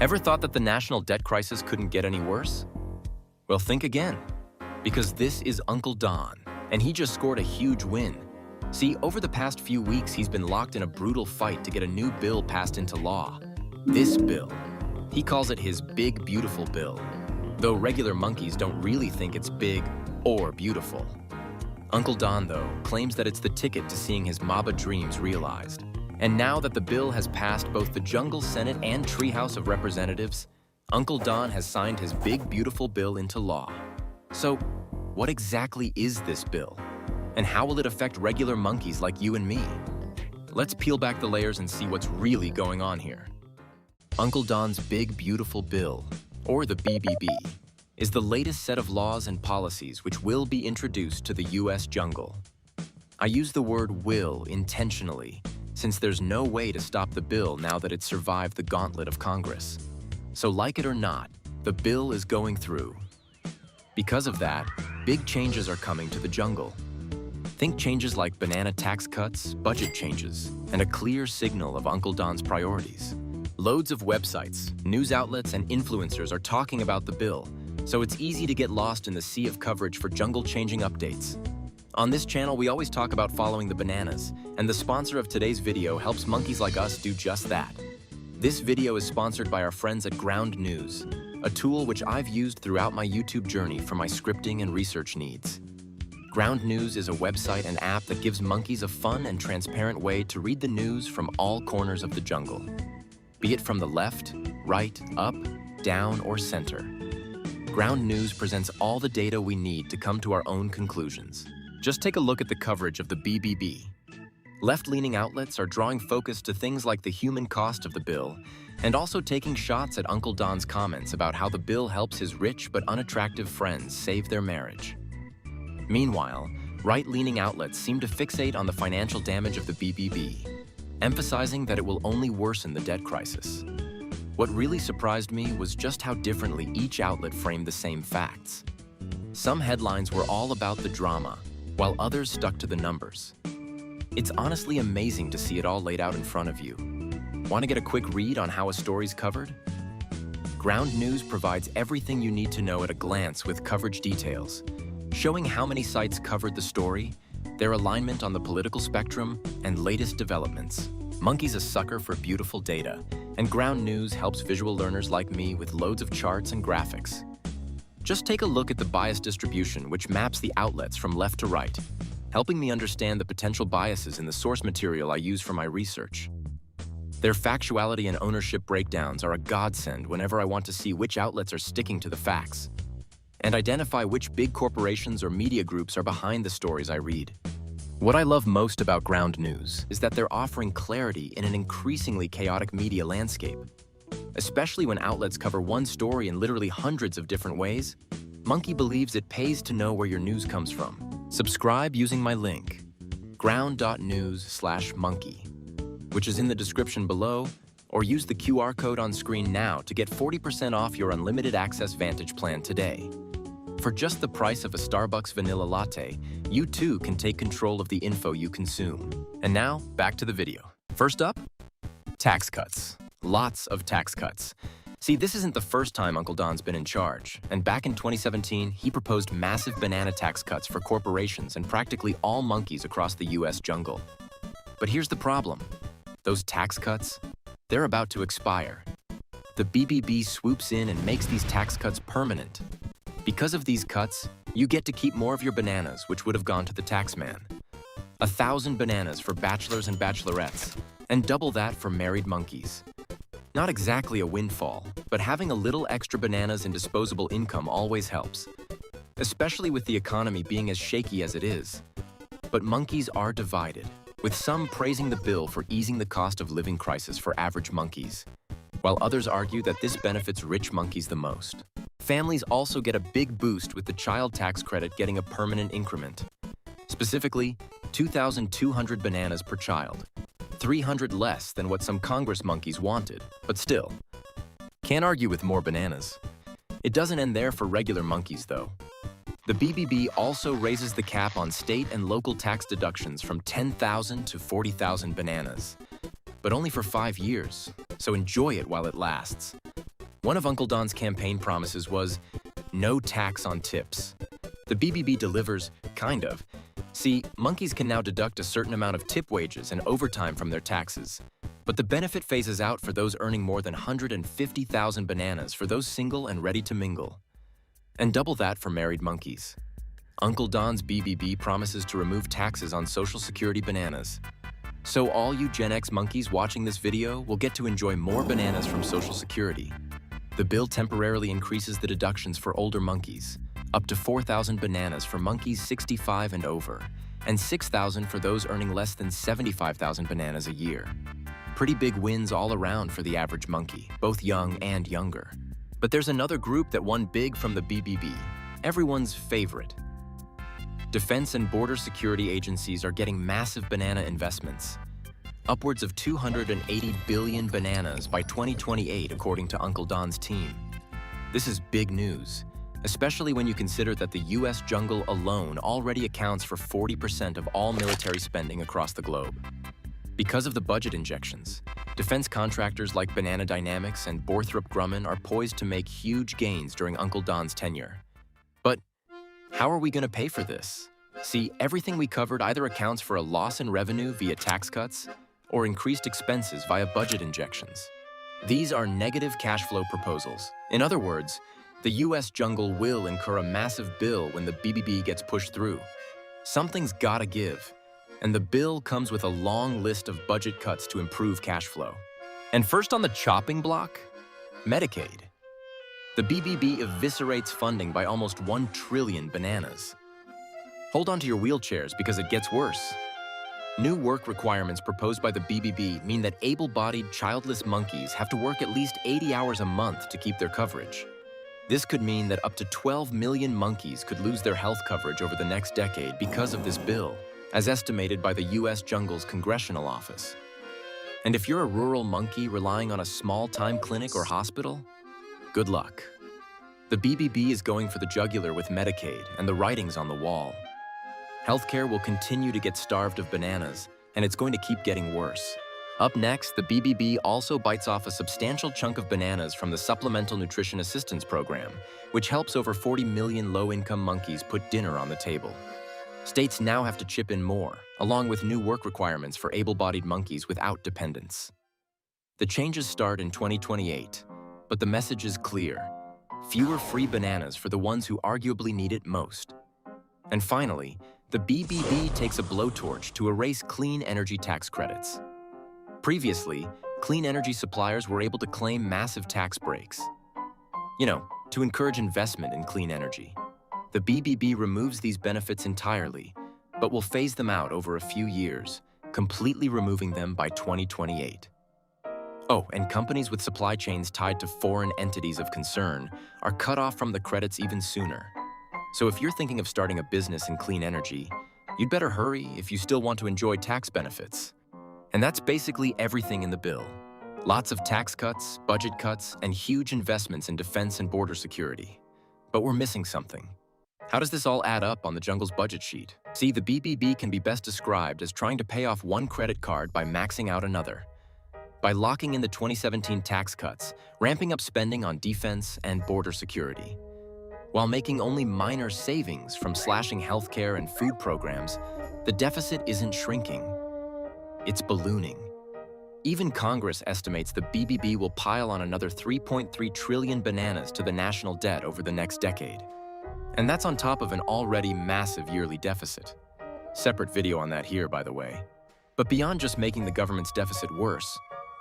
Ever thought that the national debt crisis couldn't get any worse? Well, think again, because this is Uncle Don, and he just scored a huge win. See, over the past few weeks, he's been locked in a brutal fight to get a new bill passed into law. This bill. He calls it his Big Beautiful Bill, though regular monkeys don't really think it's big or beautiful. Uncle Don, though, claims that it's the ticket to seeing his Maba dreams realized. And now that the bill has passed both the Jungle Senate and Treehouse of Representatives, Uncle Don has signed his Big Beautiful Bill into law. So, what exactly is this bill? And how will it affect regular monkeys like you and me? Let's peel back the layers and see what's really going on here. Uncle Don's Big Beautiful Bill, or the BBB, is the latest set of laws and policies which will be introduced to the US jungle. I use the word will intentionally, since there's no way to stop the bill now that it's survived the gauntlet of Congress. So like it or not, the bill is going through. Because of that, big changes are coming to the jungle. Think changes like banana tax cuts, budget changes, and a clear signal of Uncle Don's priorities. Loads of websites, news outlets, and influencers are talking about the bill, so it's easy to get lost in the sea of coverage for jungle-changing updates. On this channel, we always talk about following the bananas, and the sponsor of today's video helps monkeys like us do just that. This video is sponsored by our friends at Ground News, a tool which I've used throughout my YouTube journey for my scripting and research needs. Ground News is a website and app that gives monkeys a fun and transparent way to read the news from all corners of the jungle, be it from the left, right, up, down, or center. Ground News presents all the data we need to come to our own conclusions. Just take a look at the coverage of the BBB. Left-leaning outlets are drawing focus to things like the human cost of the bill, and also taking shots at Uncle Don's comments about how the bill helps his rich but unattractive friends save their marriage. Meanwhile, right-leaning outlets seem to fixate on the financial damage of the BBB, emphasizing that it will only worsen the debt crisis. What really surprised me was just how differently each outlet framed the same facts. Some headlines were all about the drama, while others stuck to the numbers. It's honestly amazing to see it all laid out in front of you. Want to get a quick read on how a story's covered? Ground News provides everything you need to know at a glance with coverage details, showing how many sites covered the story, their alignment on the political spectrum, and latest developments. Monkey's a sucker for beautiful data, and Ground News helps visual learners like me with loads of charts and graphics. Just take a look at the bias distribution, which maps the outlets from left to right, helping me understand the potential biases in the source material I use for my research. Their factuality and ownership breakdowns are a godsend whenever I want to see which outlets are sticking to the facts, and identify which big corporations or media groups are behind the stories I read. What I love most about Ground News is that they're offering clarity in an increasingly chaotic media landscape. Especially when outlets cover one story in literally hundreds of different ways, Monkey believes it pays to know where your news comes from. Subscribe using my link, ground.news/monkey, which is in the description below, or use the QR code on screen now to get 40% off your unlimited access Vantage plan today. For just the price of a Starbucks vanilla latte, you too can take control of the info you consume. And now, back to the video. First up, tax cuts. Lots of tax cuts. See, this isn't the first time Uncle Don's been in charge, and back in 2017, he proposed massive banana tax cuts for corporations and practically all monkeys across the US jungle. But here's the problem. Those tax cuts, they're about to expire. The BBB swoops in and makes these tax cuts permanent. Because of these cuts, you get to keep more of your bananas, which would have gone to the tax man. 1,000 bananas for bachelors and bachelorettes, and double that for married monkeys. Not exactly a windfall, but having a little extra bananas in disposable income always helps, especially with the economy being as shaky as it is. But monkeys are divided, with some praising the bill for easing the cost of living crisis for average monkeys, while others argue that this benefits rich monkeys the most. Families also get a big boost with the child tax credit getting a permanent increment. Specifically, 2,200 bananas per child. 300 less than what some Congress monkeys wanted, but still. Can't argue with more bananas. It doesn't end there for regular monkeys, though. The BBB also raises the cap on state and local tax deductions from 10,000 to 40,000 bananas, but only for 5 years, so enjoy it while it lasts. One of Uncle Don's campaign promises was no tax on tips. The BBB delivers, kind of. See, monkeys can now deduct a certain amount of tip wages and overtime from their taxes. But the benefit phases out for those earning more than 150,000 bananas for those single and ready to mingle. And double that for married monkeys. Uncle Don's BBB promises to remove taxes on Social Security bananas. So all you Gen X monkeys watching this video will get to enjoy more bananas from Social Security. The bill temporarily increases the deductions for older monkeys, up to 4,000 bananas for monkeys 65 and over, and 6,000 for those earning less than 75,000 bananas a year. Pretty big wins all around for the average monkey, both young and younger. But there's another group that won big from the BBB, everyone's favorite. Defense and border security agencies are getting massive banana investments. Upwards of 280 billion bananas by 2028, according to Uncle Don's team. This is big news, especially when you consider that the US jungle alone already accounts for 40% of all military spending across the globe. Because of the budget injections, defense contractors like Banana Dynamics and Borthrop Grumman are poised to make huge gains during Uncle Don's tenure. But how are we going to pay for this? See, everything we covered either accounts for a loss in revenue via tax cuts or increased expenses via budget injections. These are negative cash flow proposals. In other words, the US jungle will incur a massive bill when the BBB gets pushed through. Something's gotta give. And the bill comes with a long list of budget cuts to improve cash flow. And first on the chopping block, Medicaid. The BBB eviscerates funding by almost 1 trillion bananas. Hold on to your wheelchairs because it gets worse. New work requirements proposed by the BBB mean that able-bodied childless monkeys have to work at least 80 hours a month to keep their coverage. This could mean that up to 12 million monkeys could lose their health coverage over the next decade because of this bill, as estimated by the US Jungle's Congressional Office. And if you're a rural monkey relying on a small-time clinic or hospital, good luck. The BBB is going for the jugular with Medicaid, and the writing's on the wall. Healthcare will continue to get starved of bananas, and it's going to keep getting worse. Up next, the BBB also bites off a substantial chunk of bananas from the Supplemental Nutrition Assistance Program, which helps over 40 million low-income monkeys put dinner on the table. States now have to chip in more, along with new work requirements for able-bodied monkeys without dependents. The changes start in 2028, but the message is clear: fewer free bananas for the ones who arguably need it most. And finally, the BBB takes a blowtorch to erase clean energy tax credits. Previously, clean energy suppliers were able to claim massive tax breaks. To encourage investment in clean energy. The BBB removes these benefits entirely, but will phase them out over a few years, completely removing them by 2028. Oh, and companies with supply chains tied to foreign entities of concern are cut off from the credits even sooner. So if you're thinking of starting a business in clean energy, you'd better hurry if you still want to enjoy tax benefits. And that's basically everything in the bill. Lots of tax cuts, budget cuts, and huge investments in defense and border security. But we're missing something. How does this all add up on the jungle's budget sheet? See, the BBB can be best described as trying to pay off one credit card by maxing out another. By locking in the 2017 tax cuts, ramping up spending on defense and border security. While making only minor savings from slashing healthcare and food programs, the deficit isn't shrinking. It's ballooning. Even Congress estimates the BBB will pile on another 3.3 trillion bananas to the national debt over the next decade. And that's on top of an already massive yearly deficit. Separate video on that here, by the way. But beyond just making the government's deficit worse,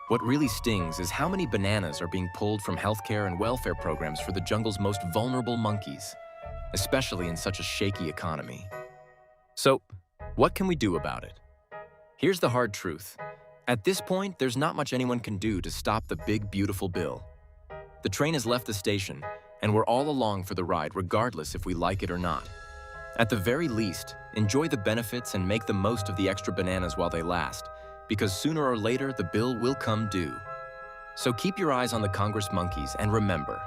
what really stings is how many bananas are being pulled from healthcare and welfare programs for the jungle's most vulnerable monkeys, especially in such a shaky economy. So, what can we do about it? Here's the hard truth. At this point, there's not much anyone can do to stop the big, beautiful bill. The train has left the station, and we're all along for the ride regardless if we like it or not. At the very least, enjoy the benefits and make the most of the extra bananas while they last, because sooner or later the bill will come due. So keep your eyes on the Congress monkeys and remember,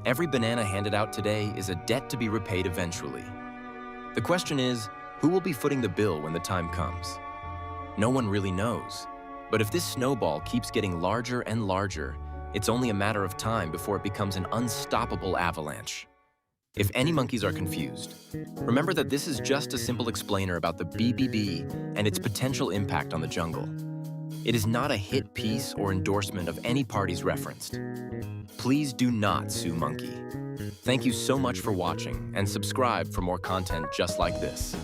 every banana handed out today is a debt to be repaid eventually. The question is, who will be footing the bill when the time comes? No one really knows, but if this snowball keeps getting larger and larger, It's only a matter of time before it becomes an unstoppable avalanche. If any monkeys are confused, remember that this is just a simple explainer about the BBB and its potential impact on the jungle. It is not a hit piece or endorsement of any parties referenced. Please do not sue Monkey. Thank you so much for watching, and subscribe for more content just like this.